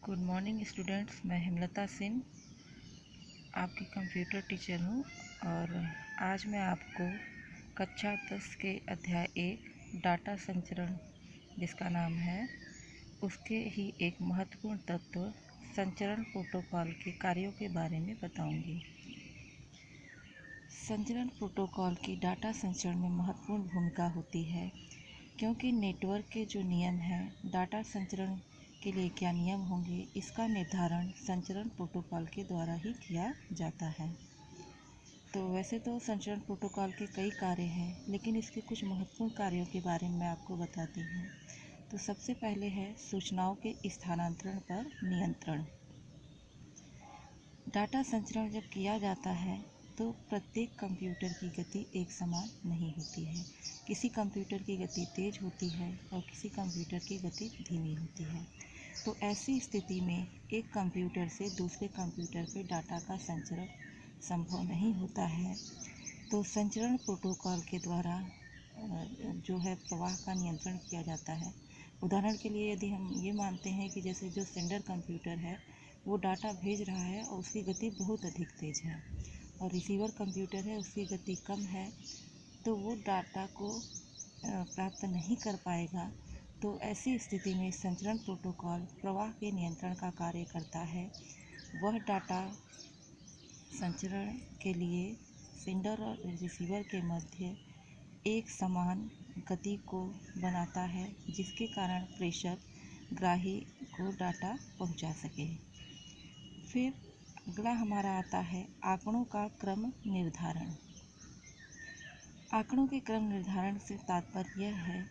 Good morning students. मैं हेमलता सिंह आपकी computer teacher हूँ और आज मैं आपको कक्षा 10 के अध्याय 1 डाटा संचरण जिसका नाम है उसके ही एक महत्वपूर्ण तत्व संचरण प्रोटोकॉल के कार्यों के बारे में बताऊंगी। संचरण प्रोटोकॉल की डाटा संचरण में महत्वपूर्ण भूमिका होती है क्योंकि नेटवर्क के जो नियम हैं डाटा संचरण के लिए क्या नियम होंगे इसका निर्धारण संचरण प्रोटोकॉल के द्वारा ही किया जाता है। तो वैसे तो संचरण प्रोटोकॉल के कई कार्य हैं लेकिन इसके कुछ महत्वपूर्ण कार्यों के बारे में मैं आपको बताती हूँ। तो सबसे पहले है सूचनाओं के स्थानांतरण पर नियंत्रण। डाटा संचरण जब किया जाता है तो प्रत्येक कंप्यूटर की गति एक समान नहीं होती है। किसी कंप्यूटर की गति तेज होती है और किसी कंप्यूटर की गति धीमी होती है। तो ऐसी स्थिति में एक कंप्यूटर से दूसरे कंप्यूटर पे डाटा का संचरण संभव नहीं होता है। तो संचरण प्रोटोकॉल के द्वारा जो है प्रवाह का नियंत्रण किया जाता है। उदाहरण के लिए यदि हम ये मानते हैं कि जैसे जो सेंडर कंप्यूटर है वो डाटा भेज रहा है और उसकी गति बहुत अधिक तेज़ है और रिसीवर कंप्यूटर है उसकी गति कम है, तो वो डाटा को प्राप्त नहीं कर पाएगा। तो ऐसी स्थिति में संचरण प्रोटोकॉल प्रवाह के नियंत्रण का कार्य करता है। वह डाटा संचरण के लिए सेंडर और रिसीवर के मध्य एक समान गति को बनाता है जिसके कारण प्रेषक ग्राही को डाटा पहुंचा सके। फिर अगला हमारा आता है आंकड़ों का क्रम निर्धारण। आंकड़ों के क्रम निर्धारण से तात्पर्य यह है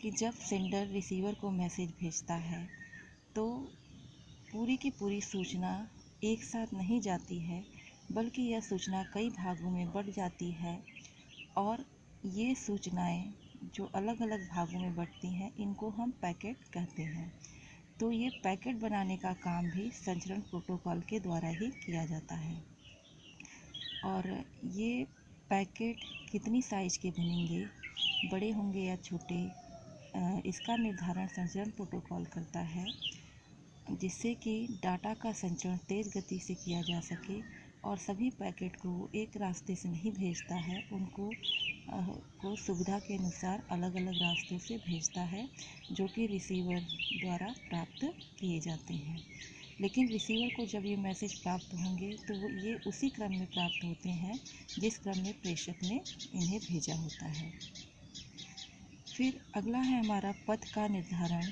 कि जब सेंडर रिसीवर को मैसेज भेजता है तो पूरी की पूरी सूचना एक साथ नहीं जाती है बल्कि यह सूचना कई भागों में बढ़ जाती है और ये सूचनाएं जो अलग अलग भागों में बढ़ती हैं इनको हम पैकेट कहते हैं। तो ये पैकेट बनाने का काम भी संचरण प्रोटोकॉल के द्वारा ही किया जाता है और ये पैकेट कितनी साइज़ के बनेंगे, बड़े होंगे या छोटे, इसका निर्धारण संचरण प्रोटोकॉल करता है जिससे कि डाटा का संचरण तेज़ गति से किया जा सके और सभी पैकेट को एक रास्ते से नहीं भेजता है, उनको को सुविधा के अनुसार अलग अलग रास्तों से भेजता है जो कि रिसीवर द्वारा प्राप्त किए जाते हैं। लेकिन रिसीवर को जब ये मैसेज प्राप्त होंगे तो वो ये उसी क्रम में प्राप्त होते हैं जिस क्रम में प्रेषक ने इन्हें भेजा होता है। फिर अगला है हमारा पथ का निर्धारण।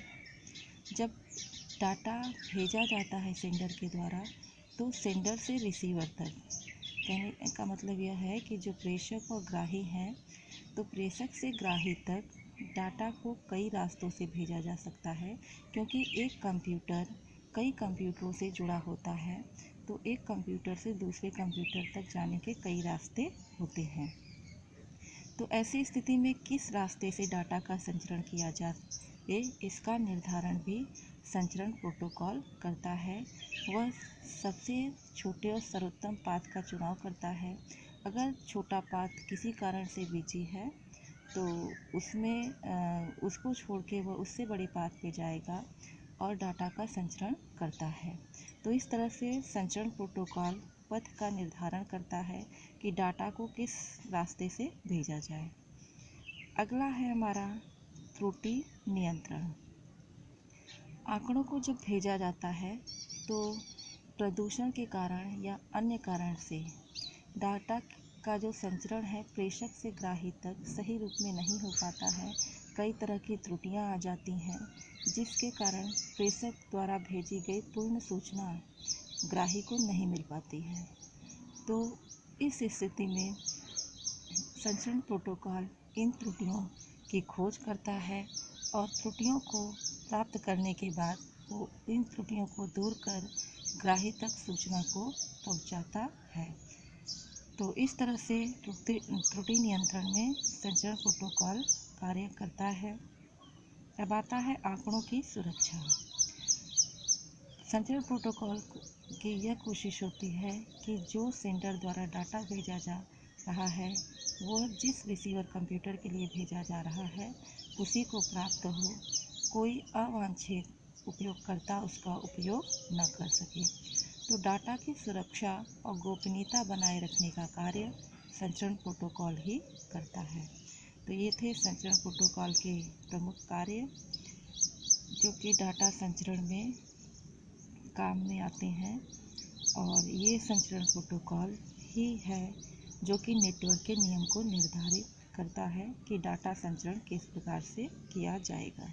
जब डाटा भेजा जाता है सेंडर के द्वारा तो सेंडर से रिसीवर तक, कहने का मतलब यह है कि जो प्रेषक और ग्राही हैं तो प्रेषक से ग्राही तक डाटा को कई रास्तों से भेजा जा सकता है क्योंकि एक कंप्यूटर कई कंप्यूटरों से जुड़ा होता है। तो एक कंप्यूटर से दूसरे कंप्यूटर तक जाने के कई रास्ते होते हैं। तो ऐसी स्थिति में किस रास्ते से डाटा का संचरण किया जाए इसका निर्धारण भी संचरण प्रोटोकॉल करता है। वह सबसे छोटे और सर्वोत्तम पाथ का चुनाव करता है। अगर छोटा पाथ किसी कारण से बिजी है तो उसमें उसको छोड़ के वह उससे बड़े पाथ पे जाएगा और डाटा का संचरण करता है। तो इस तरह से संचरण प्रोटोकॉल पथ का निर्धारण करता है कि डाटा को किस रास्ते से भेजा जाए। अगला है हमारा त्रुटि नियंत्रण। आंकड़ों को जब भेजा जाता है तो प्रदूषण के कारण या अन्य कारण से डाटा का जो संचरण है प्रेषक से ग्राही तक सही रूप में नहीं हो पाता है। कई तरह की त्रुटियां आ जाती हैं जिसके कारण प्रेषक द्वारा भेजी गई पूर्ण सूचना ग्राही को नहीं मिल पाती है। तो इस स्थिति में संचरण प्रोटोकॉल इन त्रुटियों की खोज करता है और त्रुटियों को प्राप्त करने के बाद वो इन त्रुटियों को दूर कर ग्राही तक सूचना को पहुंचाता है। तो इस तरह से त्रुटि नियंत्रण में संचरण प्रोटोकॉल कार्य करता है। अब आता है आंकड़ों की सुरक्षा। संचरण प्रोटोकॉल की यह कोशिश होती है कि जो सेंडर द्वारा डाटा भेजा जा रहा है वह जिस रिसीवर कंप्यूटर के लिए भेजा जा रहा है उसी को प्राप्त हो, कोई अवांछित उपयोगकर्ता उसका उपयोग न कर सके। तो डाटा की सुरक्षा और गोपनीयता बनाए रखने का कार्य संचरण प्रोटोकॉल ही करता है। तो ये थे संचरण प्रोटोकॉल के प्रमुख कार्य जो कि डाटा संचरण में काम में आते हैं, और ये संचरण प्रोटोकॉल ही है जो कि नेटवर्क के नियम को निर्धारित करता है कि डाटा संचरण किस प्रकार से किया जाएगा।